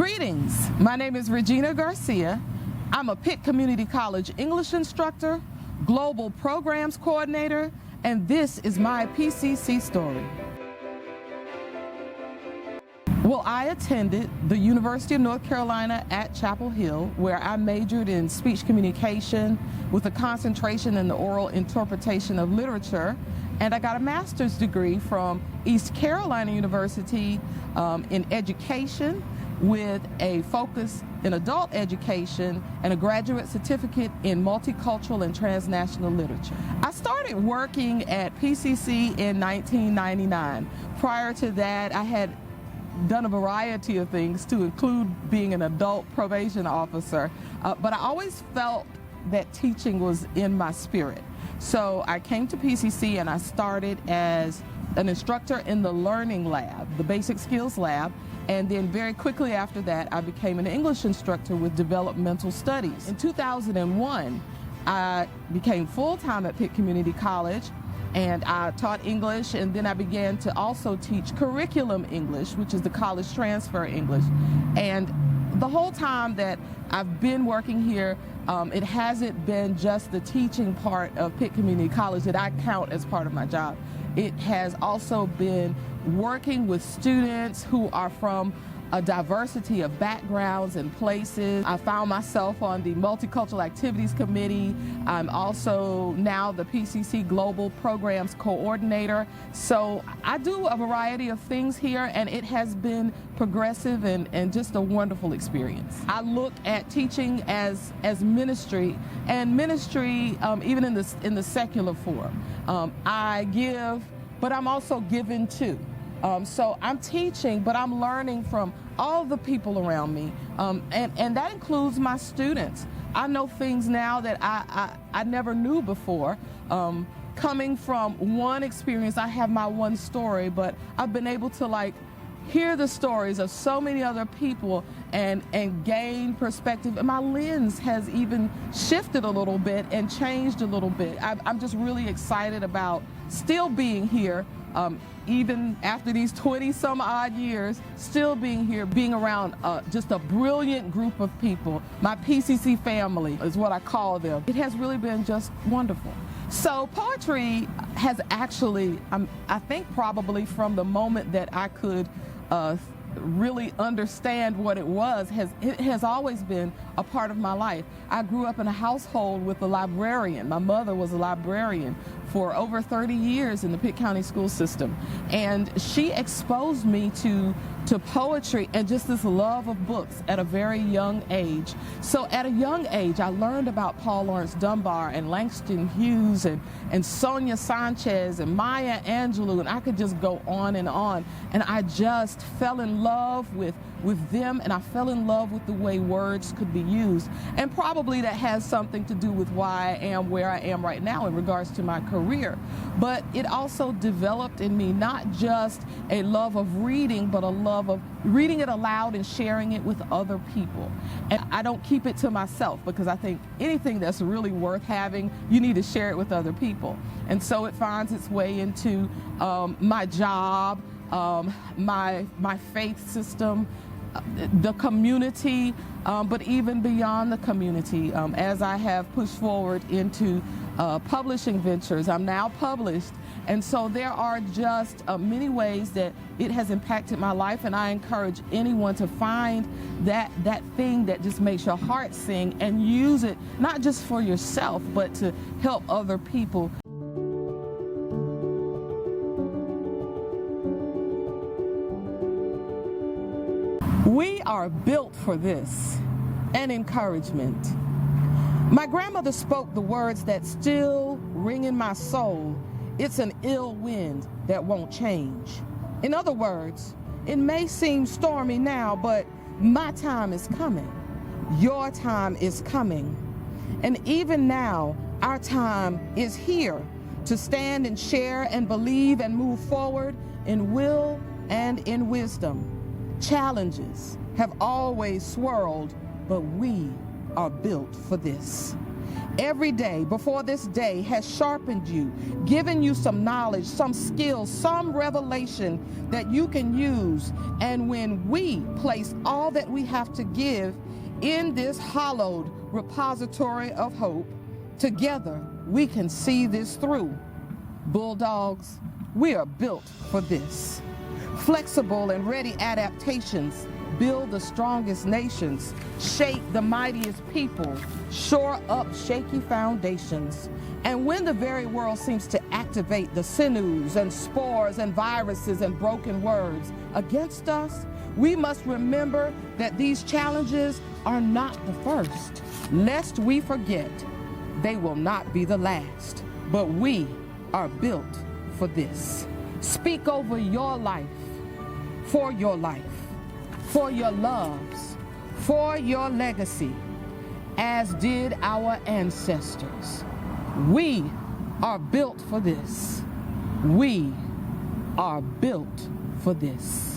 Greetings, my name is Regina Garcia. I'm a Pitt Community College English instructor, Global Programs Coordinator, and this is my PCC story. Well, I attended the University of North Carolina at Chapel Hill, where I majored in speech communication with a concentration in the oral interpretation of literature, and I got a master's degree from East Carolina University in education with a focus in adult education and a graduate certificate in multicultural and transnational literature. I started working at PCC in 1999. Prior to that, I had done a variety of things to include being an adult probation officer, but I always felt that teaching was in my spirit. So I came to PCC and I started as an instructor in the learning lab, the basic skills lab, and then very quickly after that I became an English instructor with developmental studies. In 2001, I became full-time at Pitt Community College, and I taught English, and then I began to also teach curriculum English, which is the college transfer English. And the whole time that I've been working here, it hasn't been just the teaching part of Pitt Community College that I count as part of my job. It has also been working with students who are from a diversity of backgrounds and places. I found myself on the Multicultural Activities Committee. I'm also now the PCC Global Programs Coordinator. So I do a variety of things here, and it has been progressive and just a wonderful experience. I look at teaching as ministry, and ministry even in the secular form. I give, but I'm also given too. So I'm teaching, but I'm learning from all the people around me, and that includes my students. I know things now that I never knew before. Coming from one experience, I have my one story, but I've been able to hear the stories of so many other people and gain perspective. And my lens has even shifted a little bit and changed a little bit. I'm just really excited about still being here, even after these 20-some-odd years, still being here, being around just a brilliant group of people. My PCC family is what I call them. It has really been just wonderful. So poetry has actually, I think probably from the moment that I could really understand what it was, it has always been a part of my life. I grew up in a household with a librarian. My mother was a librarian for over 30 years in the Pitt County school system, and she exposed me to poetry and just this love of books at a very young age. So at a young age, I learned about Paul Laurence Dunbar and Langston Hughes and Sonia Sanchez and Maya Angelou, and I could just go on, and I just fell in love with them, and I fell in love with the way words could be used. And probably that has something to do with why I am where I am right now in regards to my career. But it also developed in me not just a love of reading, but a love of reading it aloud and sharing it with other people. And I don't keep it to myself, because I think anything that's really worth having, you need to share it with other people. And so it finds its way into my job, my faith system, the community, but even beyond the community. As I have pushed forward into publishing ventures, I'm now published, and so there are just many ways that it has impacted my life, and I encourage anyone to find that thing that just makes your heart sing and use it not just for yourself, but to help other people. We are built for this, an encouragement. My grandmother spoke the words that still ring in my soul. It's an ill wind that won't change. In other words, it may seem stormy now, but my time is coming. Your time is coming. And even now, our time is here to stand and share and believe and move forward in will and in wisdom. Challenges have always swirled, but we are built for this. Every day before this day has sharpened you, given you some knowledge, some skills, some revelation that you can use. And when we place all that we have to give in this hallowed repository of hope, together we can see this through. Bulldogs, we are built for this. Flexible and ready adaptations build the strongest nations, shape the mightiest people, shore up shaky foundations. And when the very world seems to activate the sinews and spores and viruses and broken words against us, we must remember that these challenges are not the first. Lest we forget, they will not be the last. But we are built for this. Speak over your life, for your life, for your loves, for your legacy, as did our ancestors. We are built for this. We are built for this.